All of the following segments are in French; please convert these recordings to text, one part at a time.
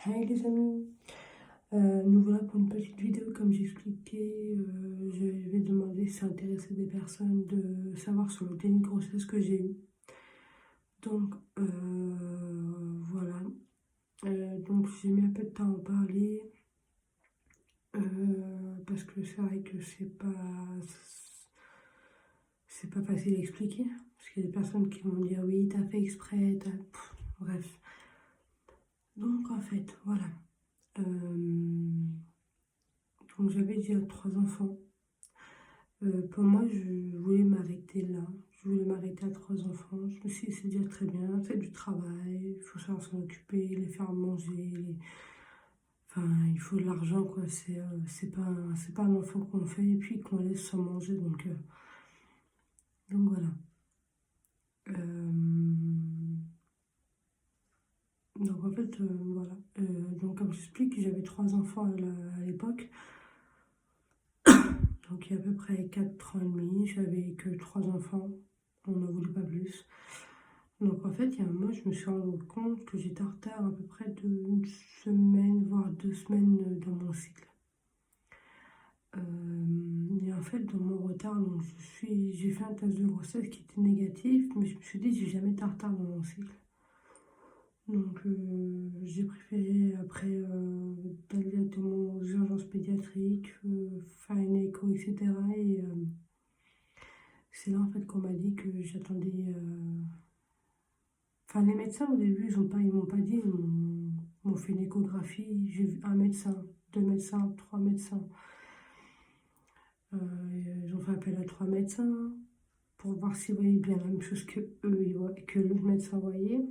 Hey les amis, nous voilà pour une petite vidéo comme j'expliquais. Je vais demander si ça intéressait des personnes de savoir sur le planning grossesse que j'ai eu. Donc voilà. Donc j'ai mis un peu de temps à en parler parce que c'est vrai que c'est pas facile à expliquer parce qu'il y a des personnes qui vont dire oui t'as fait exprès, bref. Donc en fait voilà. Donc j'avais déjà 3 enfants. Pour moi, je voulais m'arrêter là. Je voulais m'arrêter à 3 enfants. Je me suis dit, c'est déjà très bien, c'est du travail, il faut savoir s'en occuper, les faire manger. Enfin, il faut de l'argent, quoi. C'est pas un enfant qu'on fait et puis qu'on laisse sans manger. Donc voilà. Donc en fait, voilà. Donc comme j'explique, j'avais 3 enfants à l'époque. Donc il y a à peu près 4 ans et demi, j'avais que 3 enfants. On n'en voulait pas plus. Donc en fait, il y a un moment, je me suis rendu compte que j'étais en retard à peu près d'une semaine, voire 2 semaines dans mon cycle. Et en fait, dans mon retard, donc j'ai fait un test de grossesse qui était négatif, mais je me suis dit, j'ai jamais été en retard dans mon cycle. Donc j'ai préféré après d'aller directement aux urgences pédiatriques, faire une écho, etc. Et c'est là en fait qu'on m'a dit que j'attendais. Enfin, les médecins au début, ils m'ont pas dit, ils m'ont fait une échographie. J'ai vu un médecin, 2 médecins, 3 médecins. Ils ont fait appel à 3 médecins pour voir s'ils voyaient bien la même chose que eux, que le médecin voyait.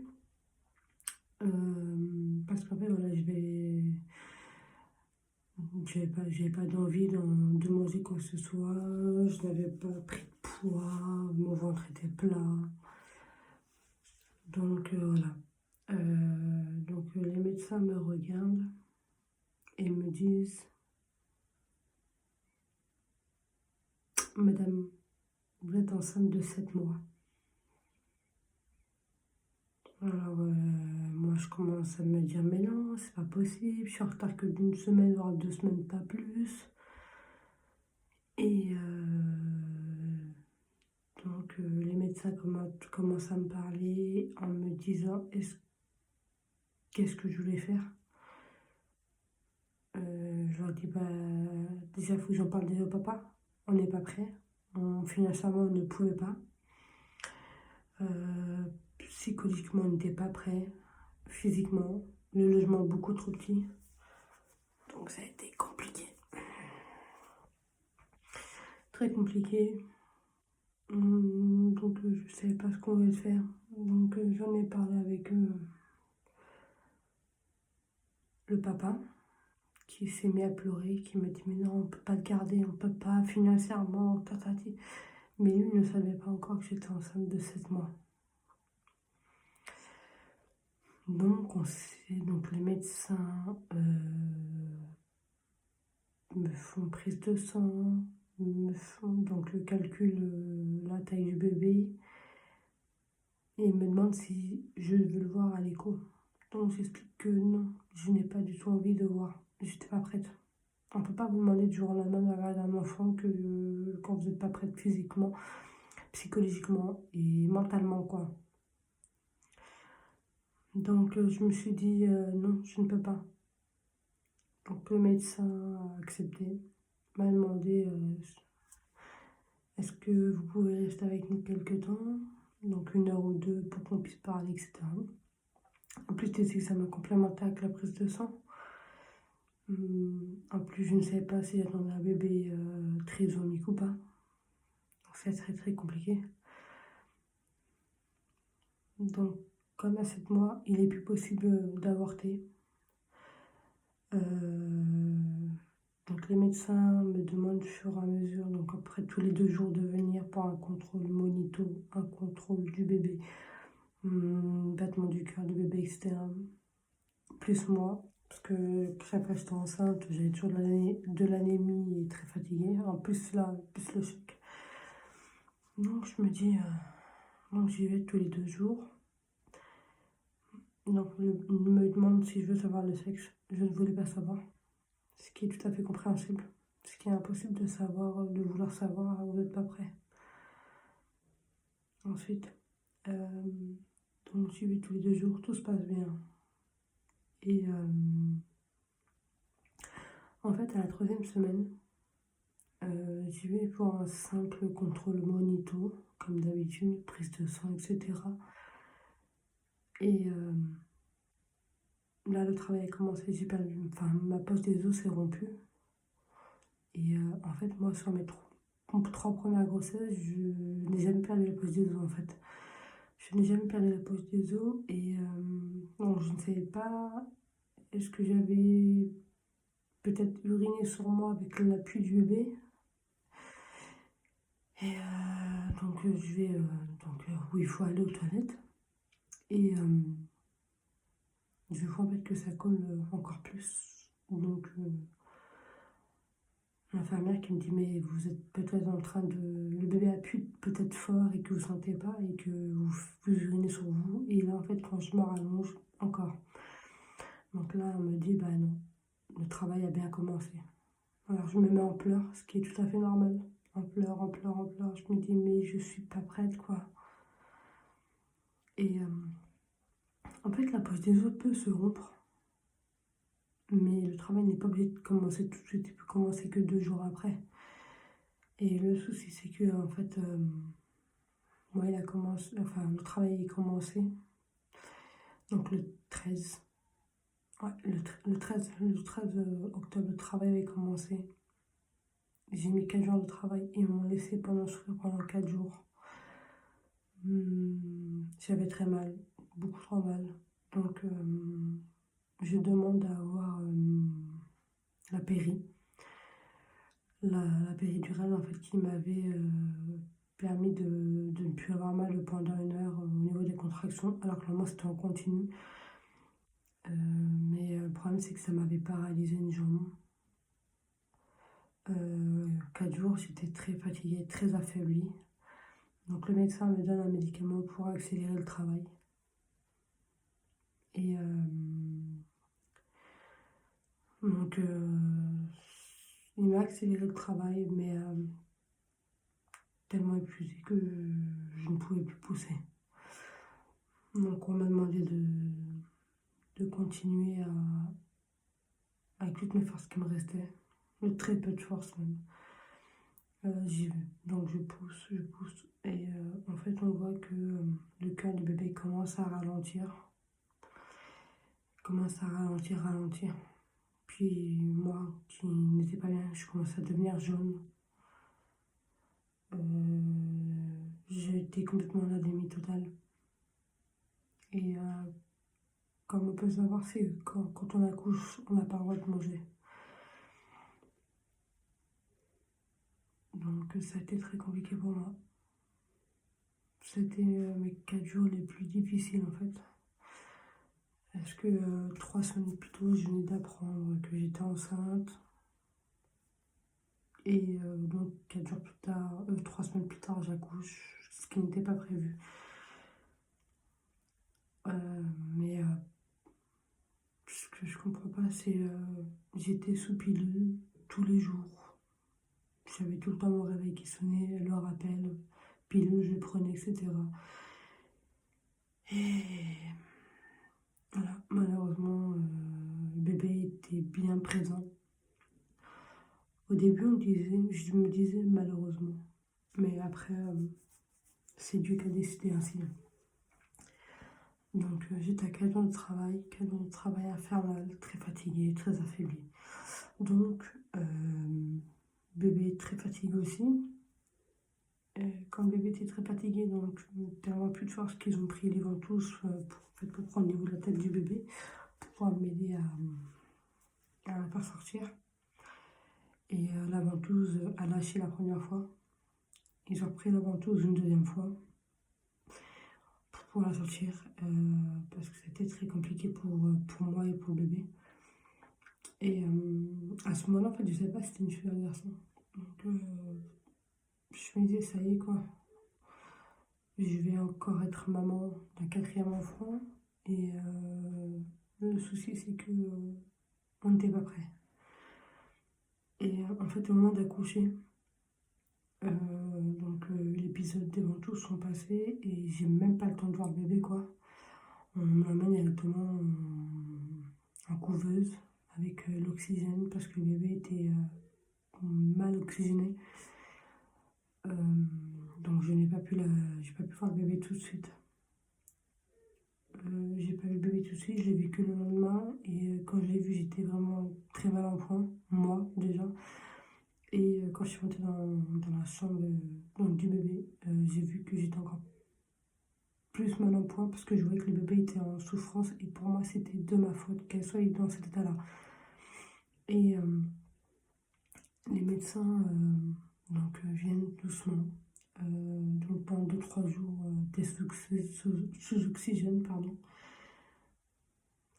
Parce qu'en fait, voilà, j'avais pas d'envie de manger quoi que ce soit. Je n'avais pas pris de poids, mon ventre était plat. Donc voilà. Donc les médecins me regardent et me disent, Madame, vous êtes enceinte de 7 mois. Alors moi je commence à me dire, mais non, c'est pas possible, je suis en retard que d'une semaine, voire 2 semaines, pas plus. Et donc les médecins commencent à me parler en me disant, qu'est-ce que je voulais faire. Je leur dis, bah, déjà, il faut que j'en parle déjà au papa. On n'est pas prêt. Financièrement, on ne pouvait pas. Psychologiquement, on n'était pas prêt. Physiquement, le logement beaucoup trop petit. Donc, ça a été compliqué. Très compliqué. Donc, je ne savais pas ce qu'on allait faire. Donc, j'en ai parlé avec le papa, qui s'est mis à pleurer, qui m'a dit, mais non, on ne peut pas le garder, on ne peut pas financièrement, tatati. Mais lui ne savait pas encore que j'étais enceinte de 7 mois. Donc les médecins me font prise de sang, me font donc le calcul, la taille du bébé, et ils me demandent si je veux le voir à l'écho. Donc j'explique que non, je n'ai pas du tout envie de voir. J'étais pas prête. On peut pas vous demander du jour au lendemain de regarder un enfant quand vous n'êtes pas prête physiquement, psychologiquement et mentalement quoi. Donc je me suis dit non, je ne peux pas. Donc le médecin a accepté, m'a demandé est-ce que vous pouvez rester avec nous quelques temps, donc 1 heure ou 2 pour qu'on puisse parler, etc. En plus des examens complémentaires avec la prise de sang. En plus je ne savais pas si j'attendais un bébé trisomique ou pas. Donc c'est très très compliqué. Donc comme à 7 mois, il n'est plus possible d'avorter. Donc les médecins me demandent au fur et à mesure, donc après tous les 2 jours, de venir pour un contrôle monito, un contrôle du bébé, battement du cœur du bébé, etc. Plus moi, parce que chaque fois que j'étais enceinte, j'avais toujours de l'anémie et très fatiguée. En plus là, plus le choc. Donc je me dis, donc j'y vais tous les 2 jours. Donc, il me demande si je veux savoir le sexe. Je ne voulais pas savoir, ce qui est tout à fait compréhensible. Ce qui est impossible de savoir, de vouloir savoir, vous n'êtes pas prêt. Ensuite, donc suivi tous les 2 jours, tout se passe bien. Et en fait, à la 3e semaine, j'y vais pour un simple contrôle monito, comme d'habitude, prise de sang, etc. Et là, le travail a commencé, j'ai perdu, enfin, ma poche des os s'est rompue. Et en fait, moi, sur mes 3 premières grossesses, je n'ai jamais perdu la poche des os, en fait. Je n'ai jamais perdu la poche des os et donc je ne savais pas, est-ce que j'avais peut-être uriné sur moi avec l'appui du bébé. Et donc je vais où il faut aller aux toilettes. Et je vois en fait que ça colle encore plus. Donc l'infirmière qui me dit mais vous êtes peut-être en train de... Le bébé appuie peut-être fort et que vous ne sentez pas et que vous urinez sur vous. Et là en fait quand je me rallonge encore. Donc là on me dit bah non, le travail a bien commencé. Alors je me mets en pleurs, ce qui est tout à fait normal. En pleurs, en pleurs, en pleurs. Je me dis mais je suis pas prête quoi. Et en fait la poche des os peut se rompre. Mais le travail n'est pas obligé de commencer tout de suite, il peut commencer que 2 jours après. Et le souci, c'est que, en fait, moi, il a commencé, enfin, le travail est commencé, donc le 13, ouais, le 13 octobre, le travail avait commencé. J'ai mis 4 jours de travail et ils m'ont laissé souffrir pendant 4 jours. J'avais très mal, beaucoup trop mal. Donc, je demande à avoir la péri. La péridurale en fait qui m'avait permis de ne plus avoir mal pendant 1 heure au niveau des contractions alors que normalement c'était en continu. Mais le problème c'est que ça m'avait paralysé une jambe. 4 jours j'étais très fatiguée, très affaiblie. Donc le médecin me donne un médicament pour accélérer le travail. Et donc il m'a accéléré le travail mais tellement épuisée que je ne pouvais plus pousser. Donc on m'a demandé de continuer avec toutes mes forces qui me restaient, de très peu de force même. J'y vais. Donc je pousse. Et en fait on voit que le cœur du bébé commence à ralentir. Commence à ralentir, ralentir. Puis moi qui n'étais pas bien, je commence à devenir jaune. J'ai été complètement en anémie totale. Et comme on peut savoir, c'est quand on accouche, on n'a pas le droit de manger. Donc ça a été très compliqué pour moi. C'était mes 4 jours les plus difficiles en fait. Parce que 3 semaines plus tôt, je venais d'apprendre que j'étais enceinte. Et donc 4 jours plus tard, 3 semaines plus tard, j'accouche, ce qui n'était pas prévu. Mais ce que je comprends pas, c'est j'étais sous pilule tous les jours. J'avais tout le temps mon réveil qui sonnait, le rappel, pilule, je prenais, etc. Et voilà, malheureusement, le bébé était bien présent. Au début, je me disais malheureusement. Mais après, c'est Dieu qui a décidé ainsi. Donc j'étais à 4 jours de travail, 4 jours de travail infernal, très fatiguée, très affaiblie. Donc, bébé très fatigué aussi. Quand le bébé était très fatigué, donc tellement plus de force qu'ils ont pris les ventouses pour prendre le niveau de la tête du bébé, pour pouvoir m'aider à la faire sortir. Et la ventouse a lâché la première fois. Ils ont repris la ventouse une deuxième fois pour la sortir parce que c'était très compliqué pour moi et pour le bébé. Et à ce moment-là, en fait, je ne savais pas si c'était une fille ou un garçon. Donc je me disais, ça y est quoi, je vais encore être maman d'un 4e enfant. Et le souci, c'est que on n'était pas prêt. Et en fait, au moment d'accoucher, l'épisode des ventouses sont passés et j'ai même pas le temps de voir le bébé, quoi. On l'emmène directement en couveuse avec l'oxygène parce que le bébé était mal oxygéné. Euh, donc j'ai pas pu voir le bébé tout de suite. J'ai pas vu le bébé tout de suite, je l'ai vu que le lendemain. Et quand je l'ai vu, j'étais vraiment très mal en point, moi déjà. Et quand je suis montée dans la chambre du bébé, j'ai vu que j'étais encore plus mal en point parce que je voyais que le bébé était en souffrance. Et pour moi, c'était de ma faute qu'elle soit dans cet état-là. Et les médecins viennent doucement. Donc pendant 2 3 jours, t'es sous oxygène, pardon.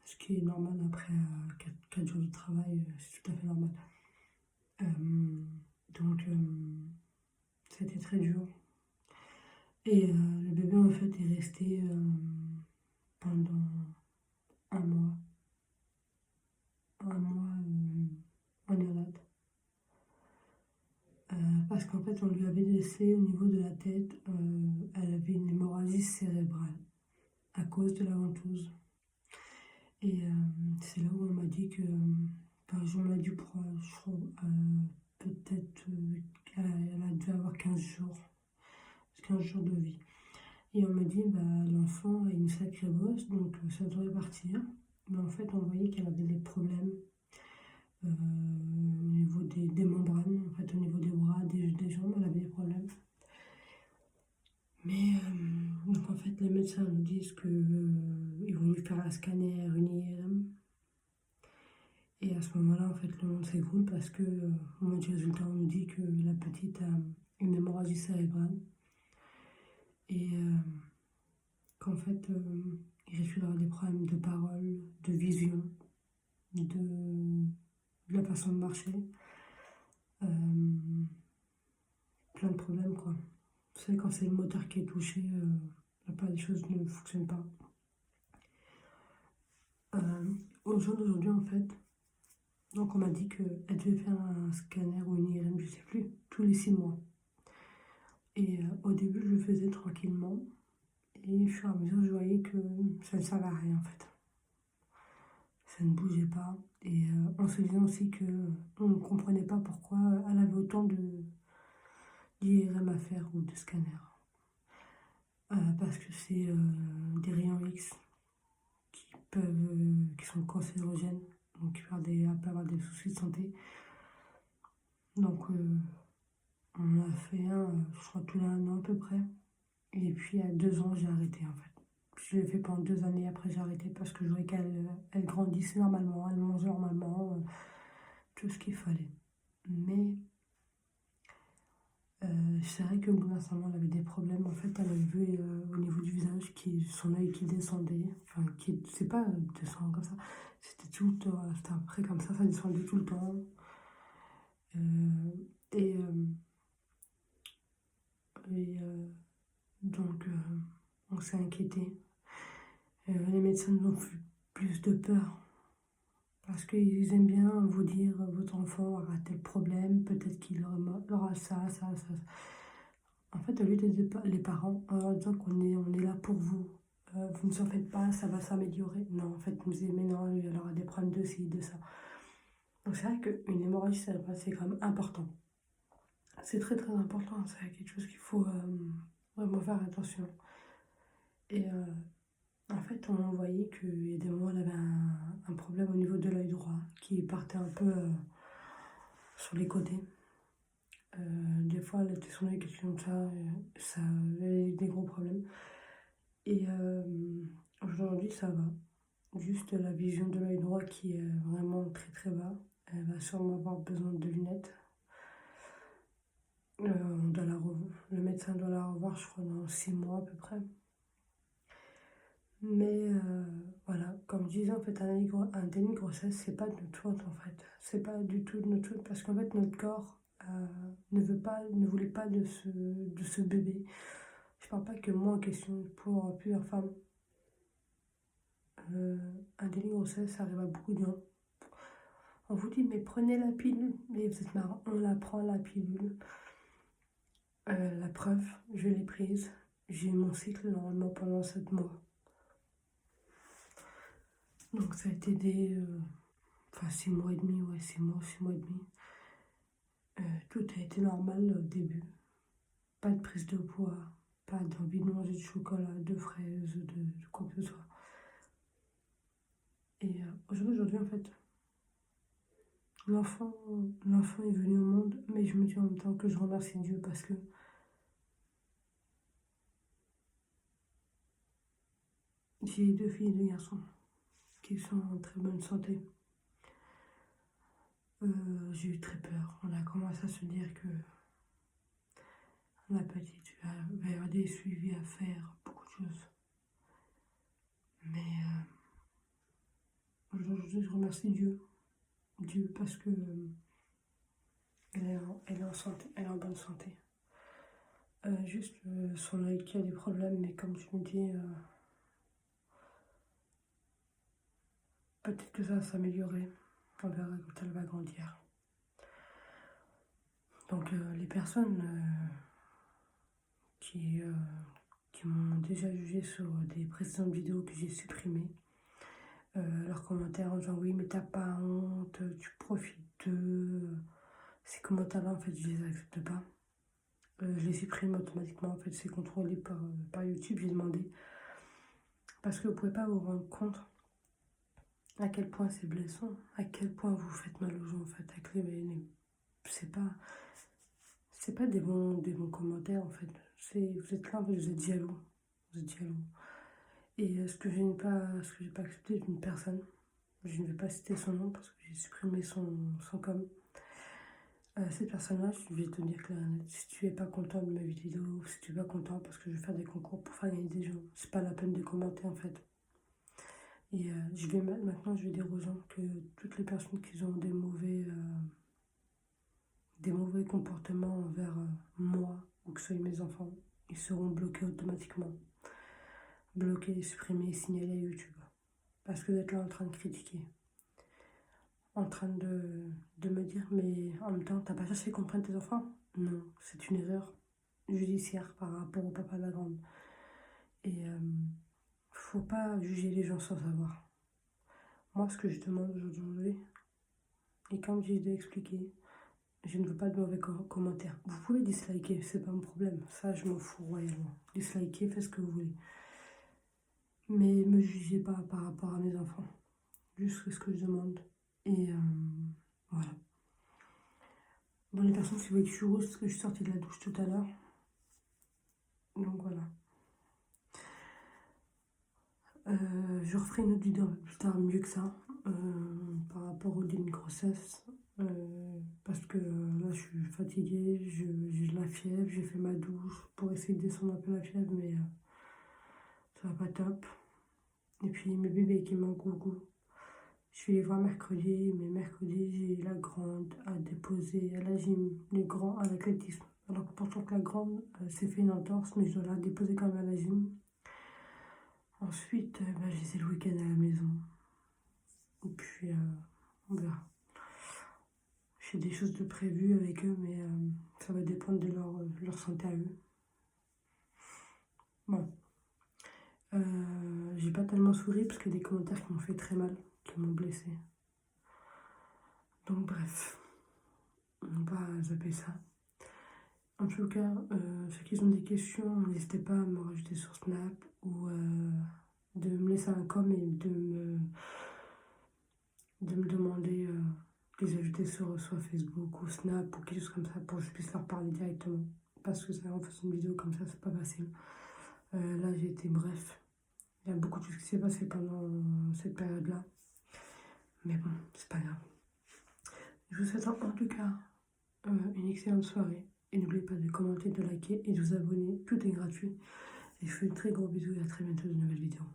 Ce qui est normal après 4 jours de travail, c'est tout à fait normal. Euh, C'était très dur. Et le bébé en fait est resté pendant un mois, en néonate. Parce qu'en fait on lui avait laissé au niveau de la tête, elle avait une hémorragie cérébrale à cause de la ventouse. Et c'est là où on m'a dit que, enfin, on m'a dit pour, je crois, peut-être elle a dû avoir 15 jours, 15 jours de vie. Et on me dit, bah, l'enfant a une sacrée bosse, donc ça devrait partir. Mais en fait, on voyait qu'elle avait des problèmes au niveau des membranes, en fait, au niveau des bras, des jambes, elle avait des problèmes. Mais donc en fait, les médecins nous disent qu'ils vont lui faire un scanner, une IRM. Et à ce moment-là, en fait, le monde s'écroule parce que au moment du résultat, on nous dit que la petite a une hémorragie cérébrale. Et qu'en fait, il risque d'avoir des problèmes de parole, de vision, de la façon de marcher. Euh, Plein de problèmes, quoi. Vous savez, quand c'est le moteur qui est touché, la plupart des choses ne fonctionnent pas. Au jour d'aujourd'hui, en fait, donc on m'a dit qu'elle devait faire un scanner ou une IRM, je sais plus, tous les 6 mois. Et au début, je le faisais tranquillement. Et au fur et à mesure, je voyais que ça ne servait à rien, en fait. Ça ne bougeait pas. Et on se disait aussi qu'on ne comprenait pas pourquoi elle avait autant d'IRM à faire ou de scanners. Parce que c'est des rayons X qui sont cancérogènes, donc qui peuvent avoir des soucis de santé. Donc on a fait je crois tous les 1 an à peu près. Et puis à 2 ans, j'ai arrêté en fait. Je l'ai fait pendant 2 années, après j'ai arrêté parce que je voulais qu'elle grandisse normalement, elle mangeait normalement, tout ce qu'il fallait. Mais c'est vrai que au bout d'un certain moment, elle avait des problèmes. En fait, elle avait au niveau du visage son œil qui descendait. Enfin, c'est pas descendre comme ça. C'était tout le temps, c'était après comme ça descendait tout le temps. Euh, et et donc, on s'est inquiété. Les médecins nous ont fait plus de peur. Parce qu'ils aiment bien vous dire, votre enfant aura tel problème, peut-être qu'il aura ça, ça, ça. En fait, au lieu d'aider les parents en leur disant on est là pour vous, vous ne s'en faites pas, ça va s'améliorer. Non, en fait, on me disait, mais non, lui, elle aura des problèmes de ci, de ça. Donc c'est vrai qu'une hémorragie cérébrale, c'est quand même important. C'est très très important, c'est quelque chose qu'il faut vraiment faire attention. Et en fait, on voyait qu'il y a des moments, elle avait un problème au niveau de l'œil droit qui partait un peu sur les côtés. Des fois, elle était son œil quelque chose comme ça avait eu des gros problèmes. Et aujourd'hui, ça va. Juste la vision de l'œil droit qui est vraiment très très bas. Elle va sûrement avoir besoin de lunettes. Le médecin doit la revoir, je crois, dans 6 mois à peu près. Mais voilà, comme je disais, en fait, un déni de grossesse, c'est pas de notre faute en fait. C'est pas du tout de notre faute parce qu'en fait, notre corps ne voulait pas de ce bébé. Je parle pas que moi en question, pour plusieurs femmes. un délai de grossesse, ça arrive à beaucoup de gens. On vous dit, mais prenez la pilule. Mais vous êtes marrant, on la prend la pilule. La preuve, je l'ai prise. J'ai eu mon cycle normalement pendant 7 mois. Donc ça a été enfin 6 mois et demi, ouais, 6 mois et demi. Tout a été normal au début. Pas de prise de poids, pas d'envie de manger de chocolat, de fraises, de quoi que ce soit. Et aujourd'hui, en fait, l'enfant est venu au monde, mais je me dis en même temps que je remercie Dieu parce que j'ai 2 filles et 2 garçons qui sont en très bonne santé. J'ai eu très peur. On a commencé à se dire que la petite va y avoir des suivis à faire, beaucoup de choses. Mais aujourd'hui, je remercie Dieu. Dieu parce que elle est en santé, elle est en bonne santé. Juste son œil qui a des problèmes, mais comme tu me dis, peut-être que ça va s'améliorer. On verra quand elle va grandir. Donc les personnes qui m'ont déjà jugé sur des précédentes vidéos que j'ai supprimées, leurs commentaires en disant oui mais t'as pas honte, tu profites d'eux. Ces commentaires-là en fait je les accepte pas. Je les supprime automatiquement, en fait c'est contrôlé par YouTube, j'ai demandé. Parce que vous pouvez pas vous rendre compte à quel point c'est blessant, à quel point vous faites mal aux gens en fait. C'est pas des bons commentaires en fait. Vous êtes là en fait, vous êtes jaloux. Vous êtes jaloux. Et ce que j'ai pas accepté d'une personne, je ne vais pas citer son nom parce que j'ai supprimé son com. Cette personne-là, je vais te dire clair et net, si tu es pas content de mes vidéos, si tu es pas content parce que je vais faire des concours pour faire gagner des gens, c'est pas la peine de commenter en fait. Et maintenant, je vais dire aux gens que toutes les personnes qui ont des mauvais comportements envers moi ou que ce soit mes enfants, ils seront bloqués automatiquement. Bloqués, supprimés, signalés à YouTube. Parce que vous êtes là en train de critiquer. En train de me dire, mais en même temps, t'as pas cherché à comprendre tes enfants? Non, c'est une erreur judiciaire par rapport au papa de la grande. Et faut pas juger les gens sans savoir. Moi, ce que je demande aujourd'hui, et comme j'ai déjà expliqué, je ne veux pas de mauvais commentaires. Vous pouvez disliker, c'est pas mon problème. Ça, je m'en fous royalement. Disliker, faites ce que vous voulez. Mais me jugez pas par rapport à mes enfants. Juste ce que je demande. Et voilà. Bon, les personnes qui voient que je suis rouge, parce que je suis sortie de la douche tout à l'heure. Donc voilà. Je referai une autre vidéo un peu plus tard, mieux que ça, par rapport au début de grossesse. Parce que là, je suis fatiguée, j'ai de la fièvre, j'ai fait ma douche pour essayer de descendre un peu la fièvre, mais ça va pas top. Et puis mes bébés qui manquent beaucoup. Je vais les voir mercredi, mais mercredi, j'ai la grande à déposer à la gym, les grands à l'athlétisme. Alors que pourtant que la grande s'est fait une entorse, mais je dois la déposer quand même à la gym. Ensuite, je les ai le week-end à la maison. Et puis, on verra. J'ai des choses de prévues avec eux, mais ça va dépendre de leur santé à eux. Bon. J'ai pas tellement souri parce qu'il y a des commentaires qui m'ont fait très mal, qui m'ont blessé. Donc bref, on va zapper ça. En tout cas, ceux qui ont des questions, n'hésitez pas à me rajouter sur Snap ou de me laisser un com et de me demander de les ajouter sur soit Facebook ou Snap ou quelque chose comme ça pour que je puisse leur parler directement. Parce que ça, en faisant une vidéo comme ça, c'est pas facile. Là, j'ai été bref. Il y a beaucoup de choses qui s'est passé pendant cette période-là. Mais bon, c'est pas grave. Je vous souhaite en tout cas une excellente soirée. Et n'oubliez pas de commenter, de liker et de vous abonner. Tout est gratuit. Et je vous fais de très gros bisous et à très bientôt de nouvelles vidéos.